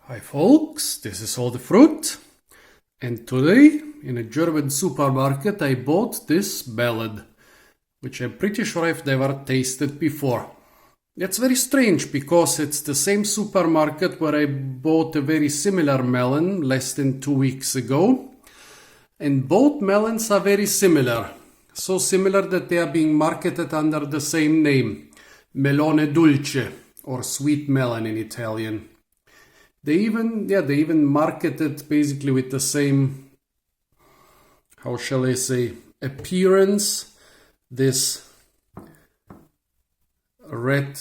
Hi folks, this is all the fruit, and today in a German supermarket I bought this melon, which I'm pretty sure I've never tasted before. It's very strange because it's the same supermarket where I bought a very similar melon less than 2 weeks ago, and both melons are very similar, so similar that they are being marketed under the same name, Melone Dulce, or sweet melon in Italian. They even market it basically with the same, how shall I say, appearance. This red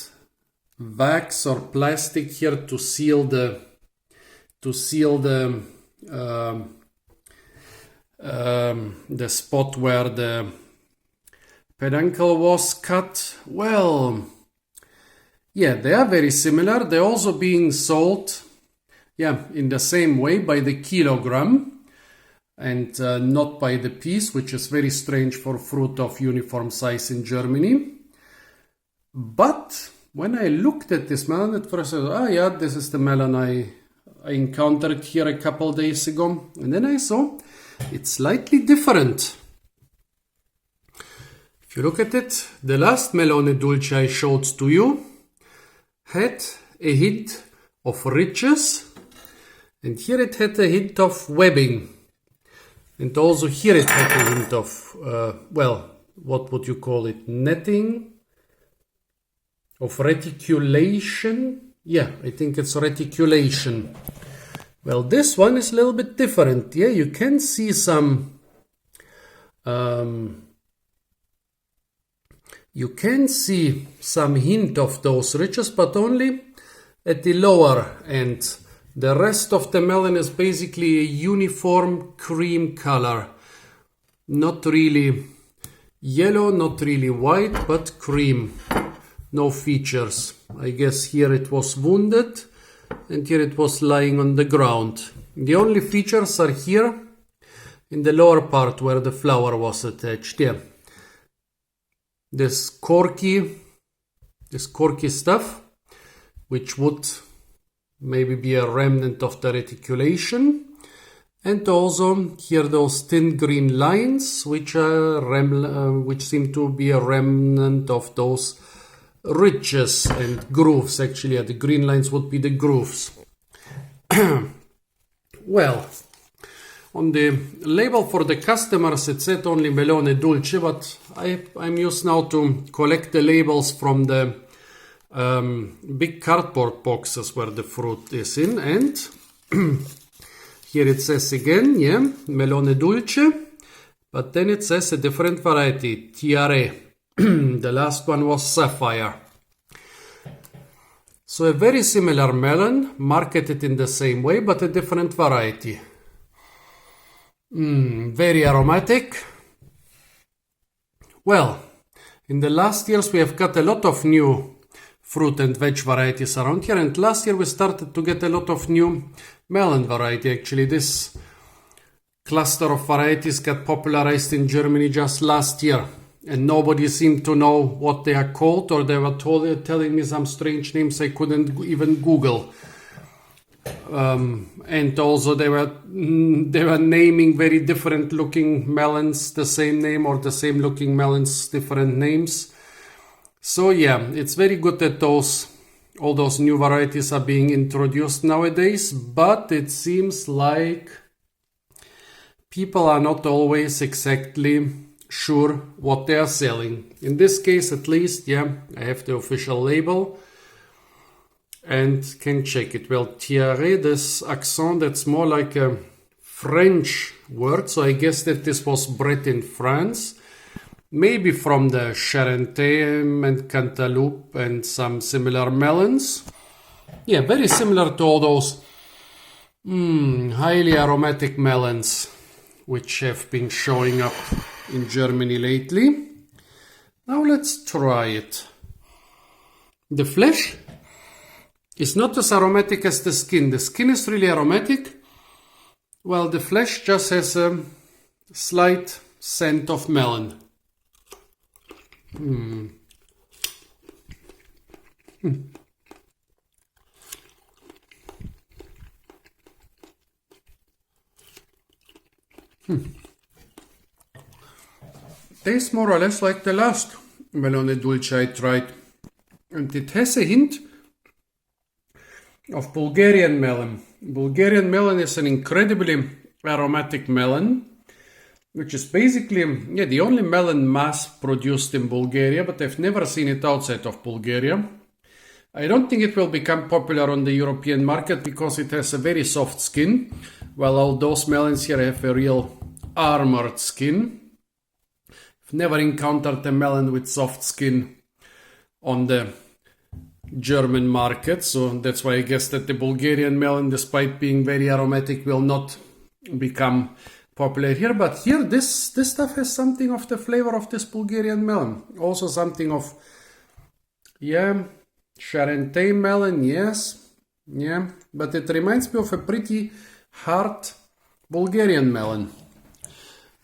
wax or plastic here to seal the spot where the peduncle was cut. Well, yeah, they are very similar. They're also being sold in the same way by the kilogram and not by the piece, which is very strange for fruit of uniform size in Germany. But when I looked at this melon, at first I thought, this is the melon I encountered here a couple days ago. And then I saw it's slightly different. If you look at it, the last Melone Dulce I showed to you had a hint of riches. And here it had a hint of webbing. And also here it had a hint of, what would you call it? Netting? Of reticulation? Yeah, I think it's reticulation. Well, this one is a little bit different. Yeah, you can see some... you can see some hint of those riches, but only at the lower end. The rest of the melon is basically a uniform cream color. Not really yellow, not really white, but cream. No features. I guess here it was wounded and here it was lying on the ground. The only features are here in the lower part where the flower was attached. Yeah. This corky stuff, which would maybe be a remnant of the reticulation, and also here those thin green lines, which seem to be a remnant of those ridges and grooves. Actually, the green lines would be the grooves. Well, on the label for the customers it said only Melone Dulce, but I'm used now to collect the labels from the big cardboard boxes where the fruit is in, and here it says again, Melone Dulce, but then it says a different variety, Tiaré. The last one was Sapphire. So a very similar melon, marketed in the same way, but a different variety. Very aromatic. Well, in the last years we have got a lot of new fruit and veg varieties around here, and last year we started to get a lot of new melon variety. Actually, this cluster of varieties got popularized in Germany just last year, and nobody seemed to know what they are called, or they were telling me some strange names I couldn't even Google. And also they were naming very different looking melons the same name, or the same looking melons different names. So yeah, it's very good that all those new varieties are being introduced nowadays, but it seems like people are not always exactly sure what they are selling. In this case, at least, I have the official label and can check it. Well, Tiaré, this accent, that's more like a French word, so I guess that this was bred in France. Maybe from the Charente and Cantaloupe and some similar melons. Yeah, very similar to all those highly aromatic melons which have been showing up in Germany lately. Now let's try it. The flesh is not as aromatic as the skin. The skin is really aromatic, while the flesh just has a slight scent of melon. Tastes more or less like the last Melone Dulce I tried. And it has a hint of Bulgarian melon. Bulgarian melon is an incredibly aromatic melon, which is basically the only melon mass produced in Bulgaria, but I've never seen it outside of Bulgaria. I don't think it will become popular on the European market because it has a very soft skin, while all those melons here have a real armored skin. I've never encountered a melon with soft skin on the German market, so that's why I guess that the Bulgarian melon, despite being very aromatic, will not become popular here. But here, this stuff has something of the flavor of this Bulgarian melon. Also something of, Charente melon, yes. Yeah, but it reminds me of a pretty hard Bulgarian melon.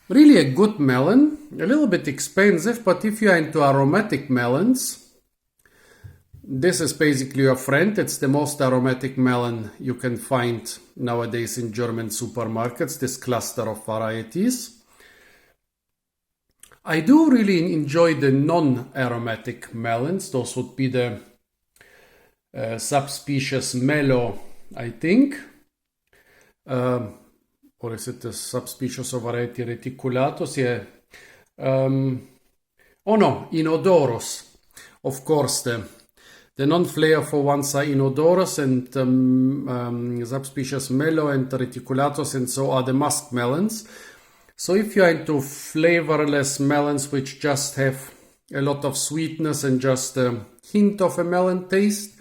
Really a good melon, a little bit expensive, but if you are into aromatic melons, this is basically your friend. It's the most aromatic melon you can find nowadays in German supermarkets, this cluster of varieties. I do really enjoy the non-aromatic melons. Those would be the subspecies Melon, I think. Or is it the subspecies of variety reticulatus? Yeah. Oh no, Inodorus. Of course, the non-flavorful ones are Inodorus and subspecies Melon and reticulatus, and so are the musk melons. So if you are into flavorless melons which just have a lot of sweetness and just a hint of a melon taste,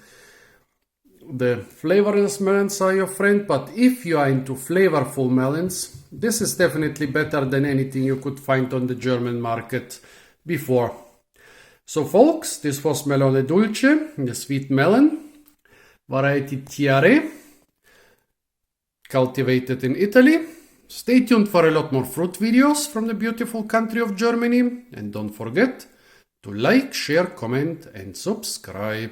the flavorless melons are your friend. But if you are into flavorful melons, this is definitely better than anything you could find on the German market before. So folks, this was Melone Dulce, the sweet melon, variety Tiaré, cultivated in Italy. Stay tuned for a lot more fruit videos from the beautiful country of Germany. And don't forget to like, share, comment and subscribe.